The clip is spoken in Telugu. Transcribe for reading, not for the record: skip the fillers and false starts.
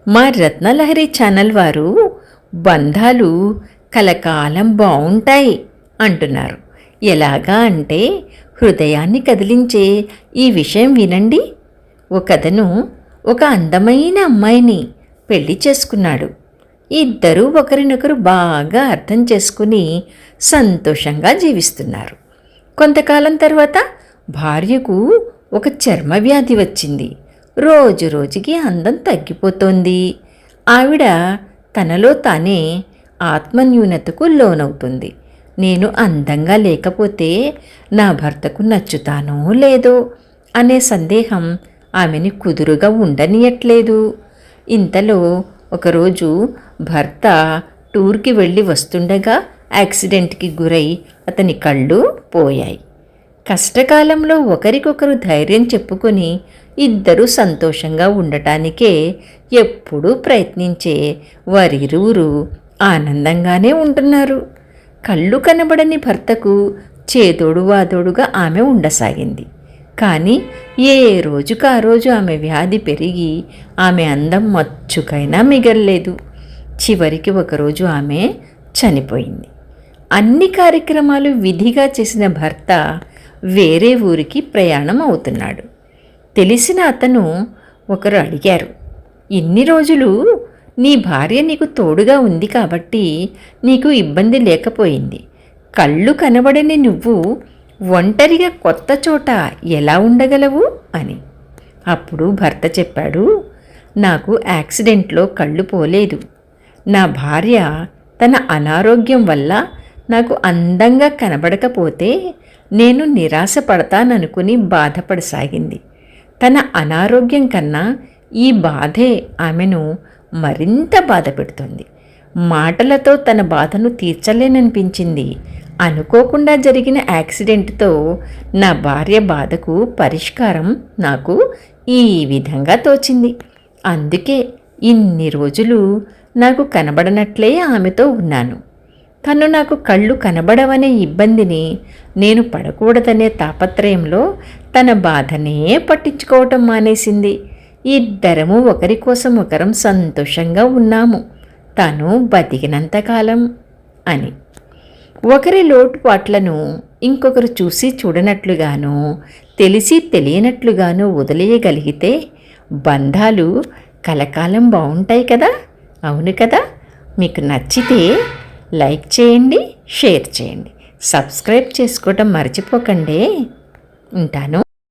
మా రత్నలహరి ఛానల్ వారు బంధాలు కలకాలం బావుంటాయి అంటున్నారు. ఎలాగా అంటే హృదయాన్ని కదిలించే ఈ విషయం వినండి. ఒకతను ఒక అందమైన అమ్మాయిని పెళ్లి చేసుకున్నాడు. ఇద్దరూ ఒకరినొకరు బాగా అర్థం చేసుకుని సంతోషంగా జీవిస్తున్నారు. కొంతకాలం తర్వాత భార్యకు ఒక చర్మ వ్యాధి వచ్చింది. రోజు రోజుకి అందం తగ్గిపోతోంది. ఆవిడ తనలో తానే ఆత్మన్యూనతకు లోనవుతుంది. నేను అందంగా లేకపోతే నా భర్తకు నచ్చుతానో లేదో అనే సందేహం ఆమెని కుదురుగా ఉండనియట్లేదు. ఇంతలో ఒకరోజు భర్త టూర్కి వెళ్ళి వస్తుండగా యాక్సిడెంట్కి గురై అతని కళ్ళు పోయాయి. కష్టకాలంలో ఒకరికొకరు ధైర్యం చెప్పుకొని ఇద్దరూ సంతోషంగా ఉండటానికే ఎప్పుడూ ప్రయత్నించే వారిరువురు ఆనందంగానే ఉంటున్నారు. కళ్ళు కనబడని భర్తకు చేదోడు వాదోడుగా ఆమె ఉండసాగింది. కానీ ఏ రోజుకు ఆ రోజు ఆమె వ్యాధి పెరిగి ఆమె అందం మచ్చుకైనా మిగల్లేదు. చివరికి ఒకరోజు ఆమె చనిపోయింది. అన్ని కార్యక్రమాలు విధిగా చేసిన భర్త వేరే ఊరికి ప్రయాణం అవుతున్నాడు. తెలిసిన అతను ఒకరు అడిగారు, ఇన్ని రోజులు నీ భార్య నీకు తోడుగా ఉంది కాబట్టి నీకు ఇబ్బంది లేకపోయింది. కళ్ళు కనబడని నువ్వు ఒంటరిగా కొత్త చోట ఎలా ఉండగలవు అని. అప్పుడు భర్త చెప్పాడు, నాకు యాక్సిడెంట్లో కళ్ళు పోలేదు. నా భార్య తన అనారోగ్యం వల్ల నాకు అందంగా కనబడకపోతే నేను నిరాశపడతాననుకుని బాధపడసాగింది. తన అనారోగ్యం కన్నా ఈ బాధే ఆమెను మరింత బాధ పెడుతుంది. మాటలతో తన బాధను తీర్చలేననిపించింది. అనుకోకుండా జరిగిన యాక్సిడెంట్తో నా భార్య బాధకు పరిష్కారం నాకు ఈ విధంగా తోచింది. అందుకే ఇన్ని రోజులు నాకు కనబడనట్లే ఆమెతో ఉన్నాను. తను నాకు కళ్ళు కనబడవనే ఇబ్బందిని నేను పడకూడదనే తాపత్రయంలో తన బాధనే పట్టించుకోవటం మానేసింది. ఇద్దరము ఒకరి కోసం ఒకరం సంతోషంగా ఉన్నాము, తను బతికినంతకాలం అని. ఒకరి లోటుపాట్లను ఇంకొకరు చూసి చూడనట్లుగానో తెలిసి తెలియనట్లుగానో వదిలేయగలిగితే బంధాలు కలకాలం బాగుంటాయి కదా. అవును కదా. మీకు నచ్చితే లైక్ చేయండి, షేర్ చేయండి, సబ్స్క్రైబ్ చేసుకోవటం మర్చిపోకండి. ఉంటాను.